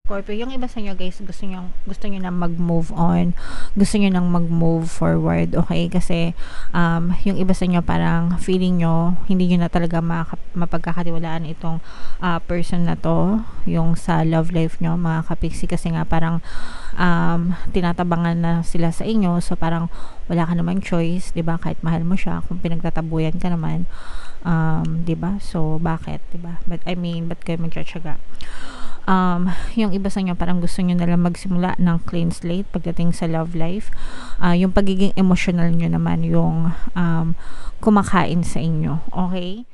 Scorpio, yung iba sa inyo guys, gusto niyo na mag-move on, gusto niyo nang mag-move forward, okay? Kasi yung iba sa inyo parang feeling niyo hindi niyo na talaga mapagkakatiwalaan itong person na to, yung sa love life niyo, mga kapiksi, kasi nga parang tinatabangan na sila sa inyo, so parang wala ka namang choice, 'di ba? Kahit mahal mo siya, kung pinagtatabuyan ka naman, 'di ba? So bakit, 'di ba? But I mean, ba't kayo magtsatsaga? Yung iba sa inyo parang gusto nyo nalang magsimula ng clean slate pagdating sa love life. Yung pagiging emotional nyo naman yung kumakain sa inyo. Okay?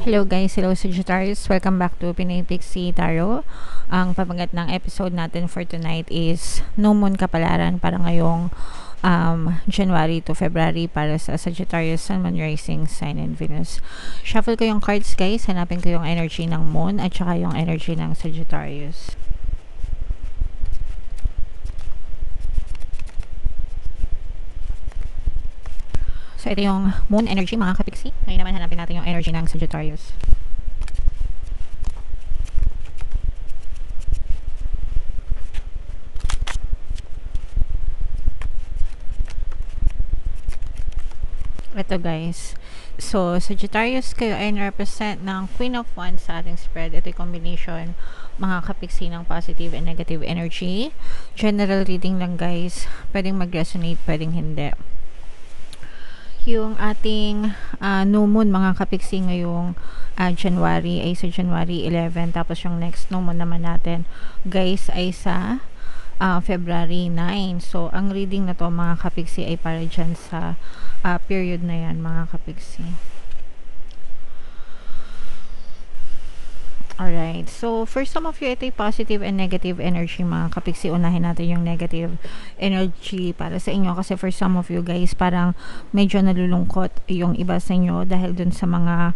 Hello guys, hello Sagittarius. Welcome back to Pinay Pixie Tarot. Ang pamagat ng episode natin for tonight is No Moon Kapalaran para ngayong January to February para sa Sagittarius, Sun, Moon, Rising, Sign, and Venus. Shuffle ko yung cards guys, hanapin ko yung energy ng Moon at saka yung energy ng Sagittarius. So ito yung Moon energy mga kapiksi. Ngayon naman hanapin natin yung energy ng Sagittarius. Ito guys. So, Sagittarius kayo ay represent ng Queen of Wands sa ating spread. Ito yung combination mga kapiksi ng positive and negative energy. General reading lang guys. Pwedeng mag-resonate, pwedeng hindi. Yung ating new moon mga kapiksi ngayong January ay sa January 11, tapos yung next new moon naman natin guys ay sa February 9. So ang reading na to mga kapiksi ay para dyan sa period na yan mga kapiksi. Alright, so for some of you, ito yung positive and negative energy mga kapiksi. Unahin natin yung negative energy para sa inyo kasi for some of you guys, parang medyo nalulungkot yung iba sa inyo dahil dun sa mga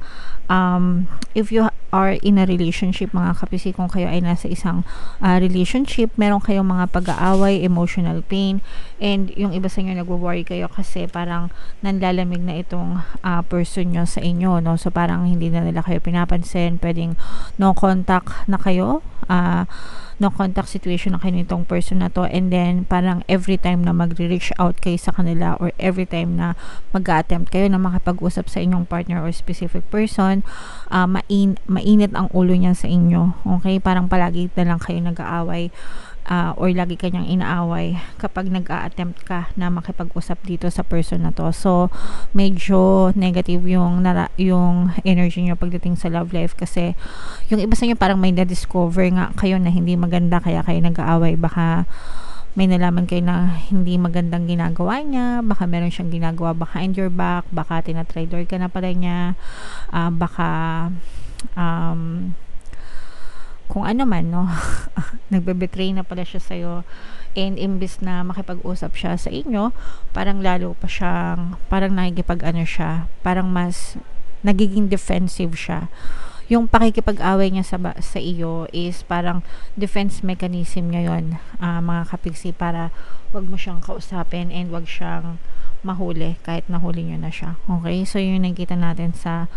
if you are in a relationship mga kapiksi, kung kayo ay nasa isang relationship, meron kayong mga pag-aaway, emotional pain, and yung iba sa inyo nagwo-worry kayo kasi parang nanlalamig na itong person nyo sa inyo, no? So parang hindi na nila kayo pinapansin, pwedeng no contact na kayo, no contact situation na kayo nitong person na to, and then parang every time na magre-reach out kayo sa kanila or every time na mag-attempt kayo na makipag-usap sa inyong partner or specific person, mainit ang ulo niya sa inyo, okay? Parang palagi na lang kayo nag-aaway, or lagi kanyang inaaway kapag nag-a-attempt ka na makipag-usap dito sa person na to. So medyo negative yung energy nyo pagdating sa love life kasi yung iba sa inyo parang may na-discover nga kayo na hindi maganda kaya kayo nag-aaway. Baka may nalaman kayo na hindi magandang ginagawa niya, baka meron siyang ginagawa behind your back, baka tinatraidor ka na pala niya, baka kung ano man, no? Nagbe-betray na pala siya sa'yo, and imbis na makipag-usap siya sa inyo, parang lalo pa siyang parang nakikipag-ano siya, parang mas nagiging defensive siya. Yung pakikipag-away niya sa iyo is parang defense mechanism niya yun, mga kapiksi, para wag mo siyang kausapin and wag siyang mahuli kahit nahuli nyo na siya. Okay? So, yun yung nakikita natin sa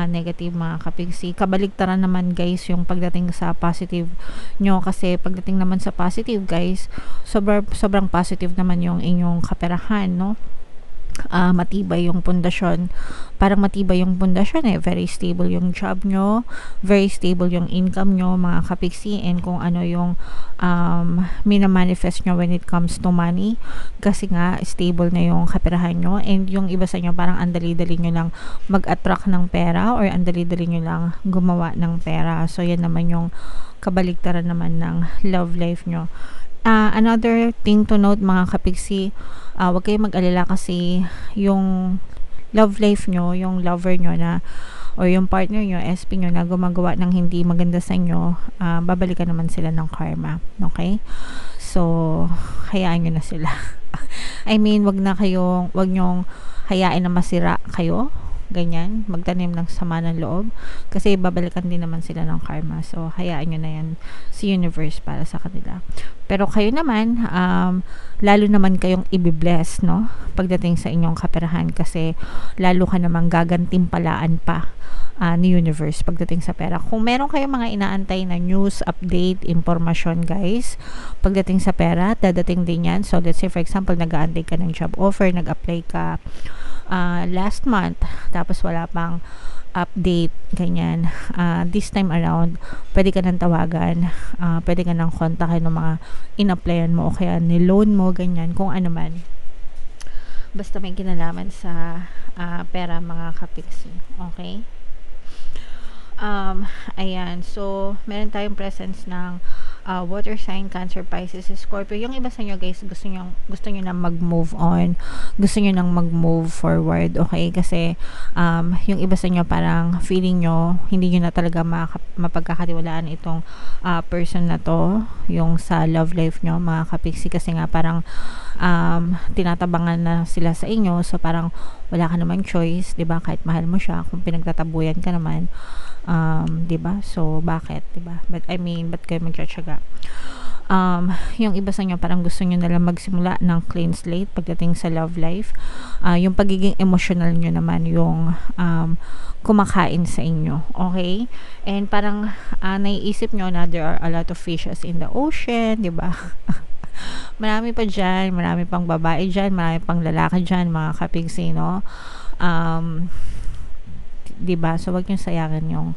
negative mga kapiksi. Kabaligtaran naman guys yung pagdating sa positive nyo, kasi pagdating naman sa positive guys, sobrang positive naman yung inyong kaperahan, no? Matibay yung pundasyon, parang matibay yung pundasyon, very stable yung job nyo, very stable yung income nyo mga kapiksi, and kung ano yung minamanifest nyo when it comes to money, kasi nga stable na yung kaperahan nyo, and yung iba sa inyo parang andali-dali nyo lang mag-attract ng pera or andali-dali nyo lang gumawa ng pera. So yan naman yung kabaligtaran naman ng love life nyo. Another thing to note mga kapiksi, huwag kayong mag-alala kasi yung love life nyo, yung lover nyo na or yung partner nyo, SP nyo na gumagawa ng hindi maganda sa inyo, babalikan naman sila ng karma. Okay? So, hayaan nyo na sila. I mean, wag nyong hayain na masira kayo ganyan, magtanim ng sama ng loob, kasi babalikan din naman sila ng karma. So hayaan nyo na yan si universe para sa kanila. Pero kayo naman, lalo naman kayong ibibless, no, pagdating sa inyong kaperahan, kasi lalo ka namang gagantimpalaan pa ni universe pagdating sa pera. Kung meron kayong mga inaantay na news, update, informasyon guys, pagdating sa pera, dadating din yan. So let's say for example, nag-aantay ka ng job offer, nag-apply ka last month, tapos wala pang update, ganyan. This time around, pwede ka nang tawagan, pwede ka nang kontakin ng mga in-applyan mo, o kaya ni-loan mo, ganyan, kung ano man. Basta may kinalaman sa pera, mga kapiksi. Okay? Ayan. So, meron tayong presence ng water sign, Cancer, Pisces, Scorpio. Yung iba sa inyo guys, gusto nyo na mag-move on, gusto nyo nang mag-move forward, okay? Kasi yung iba sa inyo parang feeling nyo hindi nyo na talaga mapagkakatiwalaan itong person na to, yung sa love life nyo, mga kapiksi, kasi nga parang tinatabangan na sila sa inyo. So parang wala ka naman choice, 'di ba? Kahit mahal mo siya, kung pinagtatabuyan ka naman, 'di ba? So bakit, 'di ba? But I mean, ba't kayo magtsatsaga? Yung iba sa inyo parang gusto nyo nalang magsimula ng clean slate pagdating sa love life. Yung pagiging emotional nyo naman yung kumakain sa inyo, okay? And parang naiisip nyo na there are a lot of fishes in the ocean, 'di ba? Marami pa dyan, marami pang babae dyan, marami pang lalaki dyan, mga kapigsi, no? Diba? So, wag nyo sayangin yung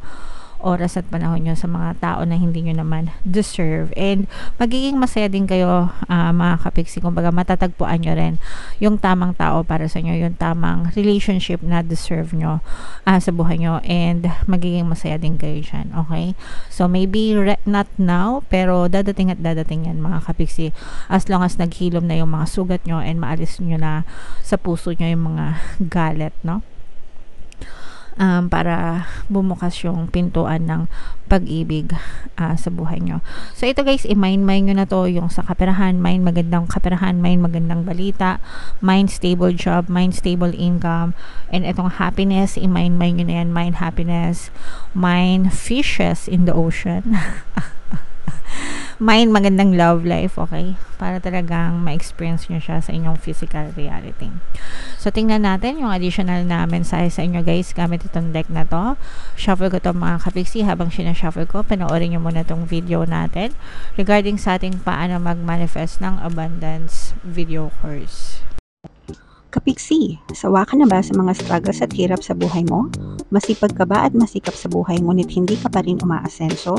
oras at panahon nyo sa mga tao na hindi nyo naman deserve. And magiging masaya din kayo, mga kapiksi, kumbaga matatagpuan nyo rin yung tamang tao para sa inyo, yung tamang relationship na deserve nyo sa buhay nyo, and magiging masaya din kayo dyan, okay? So maybe not now, pero dadating at dadating yan, mga kapiksi, as long as naghilom na yung mga sugat nyo and maalis nyo na sa puso nyo yung mga galit, no? Para bumukas yung pintuan ng pag-ibig sa buhay nyo. So ito guys, i-mind nyo na to, yung sa kaperahan, mind magandang kaperahan, mind magandang balita, mind stable job, mind stable income, and itong happiness, i-mind nyo na yan, mind happiness, mind fishes in the ocean. Mind magandang love life, okay? Para talagang ma-experience nyo siya sa inyong physical reality. So, tingnan natin yung additional na mensahe sa inyo guys gamit itong deck na to. Shuffle ko to, mga kapiksi. Habang sinashuffle ko, panoorin nyo muna itong video natin regarding sa ating paano mag-manifest ng abundance video course. Kapiksi, sawa ka na ba sa mga struggles at hirap sa buhay mo? Masipag ka ba at masikap sa buhay ngunit hindi ka pa rin umaasenso?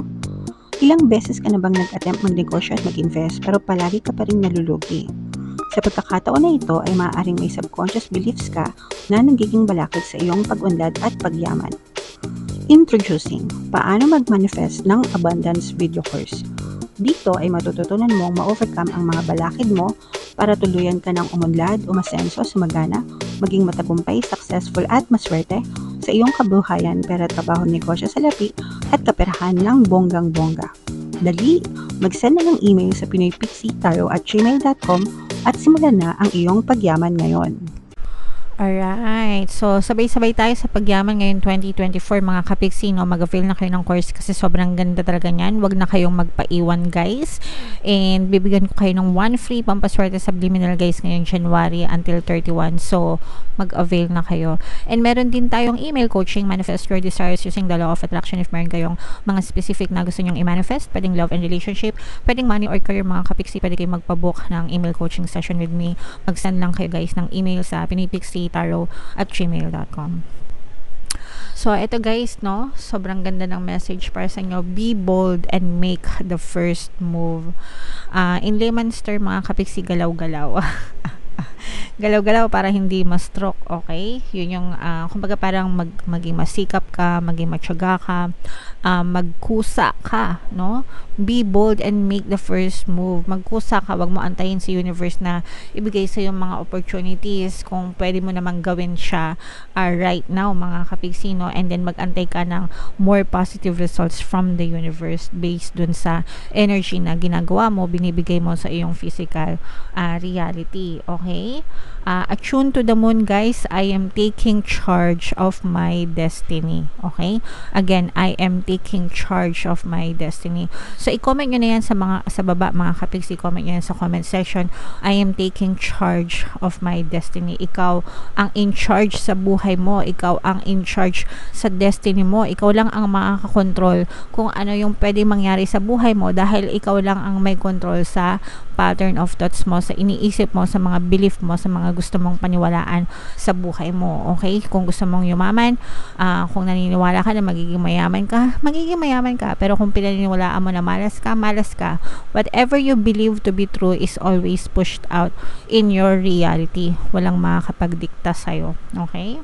Ilang beses ka na bang nag-attempt magnegosyo at mag-invest pero palagi ka pa rin nalulugi? Sa pagkakataon na ito ay maaaring may subconscious beliefs ka na nagiging balakid sa iyong pag-unlad at pagyaman. Introducing, paano mag-manifest ng abundance video course. Dito ay matututunan mong ma-overcome ang mga balakid mo para tuluyan ka ng umunlad, umasenso, sumagana, maging matagumpay, successful at maswerte sa iyong kabuhayan, pera, trabaho, negosyo, salapi at kaperahan ng bonggang-bongga. Dali, mag-send na ng email sa pinoypixitaro@gmail.com at simulan na ang iyong pagyaman ngayon. Alright. So, sabay-sabay tayo sa pagyaman ngayon 2024, mga kapiksi, no? Mag-avail na kayo ng course kasi sobrang ganda talaga niyan. Huwag na kayong magpaiwan, guys. And bibigyan ko kayo ng 1 free pampaswerte subliminal, guys, ngayong January until 31. So, mag-avail na kayo. And meron din tayong email coaching, manifest your desires using the law of attraction. If meron kayong mga specific na gusto nyong i-manifest, pwedeng love and relationship, pwedeng money or career, mga kapiksi, pwede kayo magpabook ng email coaching session with me. Mag-send lang kayo, guys, ng email sa pinoypixitaro@gmail.com. So, ito guys, no? Sobrang ganda ng message para sa inyo. Be bold and make the first move. In layman's term, mga kapiksi, galaw-galaw. Galaw-galaw para hindi ma-stroke, okay? Yun yung, kumbaga parang maging masikap ka, maging matyaga ka, magkusa ka, no? Be bold and make the first move. Magkusa ka, wag mo antayin si universe na ibigay sa yung mga opportunities kung pwede mo namang gawin siya right now, mga kapiksi, no? And then mag-antay ka ng more positive results from the universe based dun sa energy na ginagawa mo, binibigay mo sa iyong physical reality, okay? Attune to the moon, guys. I am taking charge of my destiny. Okay? Again, I am taking charge of my destiny. So, i-comment nyo na yan sa baba, mga kapiksi. I-comment nyo yan sa comment section. I am taking charge of my destiny. Ikaw ang in charge sa buhay mo. Ikaw ang in charge sa destiny mo. Ikaw lang ang makakakontrol kung ano yung pwede mangyari sa buhay mo dahil ikaw lang ang may control sa pattern of thoughts mo, sa iniisip mo, sa mga belief mo, sa mga gusto mong paniwalaan sa buhay mo. Okay? Kung gusto mong yumaman, kung naniniwala ka na magiging mayaman ka. Pero kung pinaniniwalaan mo na malas ka. Whatever you believe to be true is always pushed out in your reality. Walang makakapagdikta sa'yo. Okay?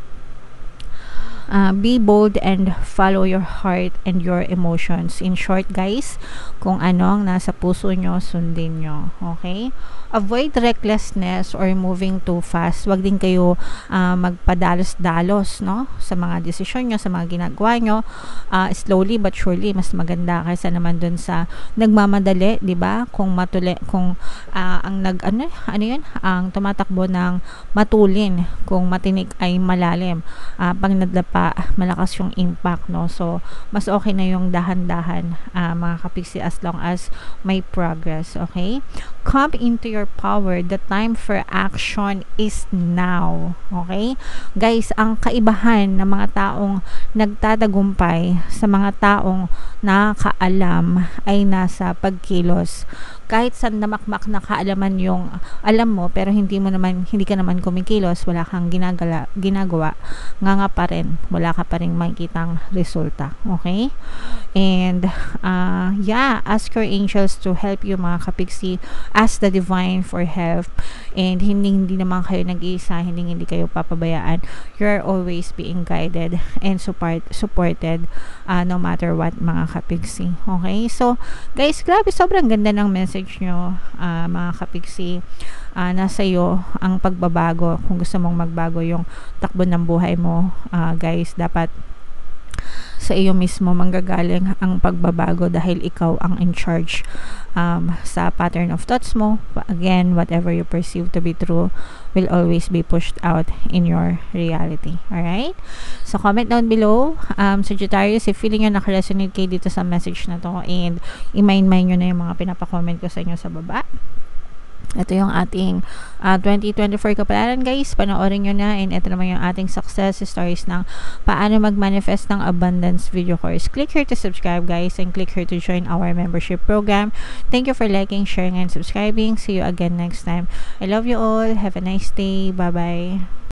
Be bold and follow your heart and your emotions. In short, guys, kung ano ang nasa puso nyo, sundin nyo. Okay? Avoid recklessness or moving too fast. Wag din kayo magpadalos-dalos, no? Sa mga desisyon nyo, sa mga ginagawa nyo. Slowly but surely, mas maganda kaysa naman dun sa nagmamadali, di ba? Kung ang tumatakbo ng matulin, kung matinik ay malalim. Pag nadapa, malakas yung impact, no? So, mas okay na yung dahan-dahan, mga kapiksi, as long as may progress. Okay? Come into your power. The time for action is now. Okay? Guys, ang kaibahan ng mga taong nagtatagumpay sa mga taong nakakaalam ay nasa pagkilos. Kahit saan namakmak na kaalaman yung alam mo, pero hindi ka naman kumikilos, wala kang ginagawa, nga pa rin, wala ka pa rin makikitang resulta. Okay? And ask your angels to help you, mga kapiksi. Ask the divine for help. And hindi naman kayo nag-iisa, hindi kayo papabayaan. You're always being guided and supported no matter what, mga kapiksi. Okay? So, guys, grabe, sobrang ganda ng message nyo, mga kapiksi. Nasa iyo ang pagbabago. Kung gusto mong magbago yung takbo ng buhay mo, guys, dapat sa iyo mismo manggagaling ang pagbabago dahil ikaw ang in charge sa pattern of thoughts mo. Again, whatever you perceive to be true will always be pushed out in your reality. Alright? So, comment down below, Sagittarius, if feeling nyo nakaresonate kayo dito sa message na to, and i-mind nyo na yung mga pinapa-comment ko sa inyo sa baba. Ito yung ating 2024 kapalaran, guys. Panoorin nyo na. And ito naman yung ating success stories ng paano mag-manifest ng abundance video course. Click here to subscribe, guys, and click here to join our membership program. Thank you for liking, sharing, and subscribing. See you again next time. I love you all. Have a nice day. Bye-bye.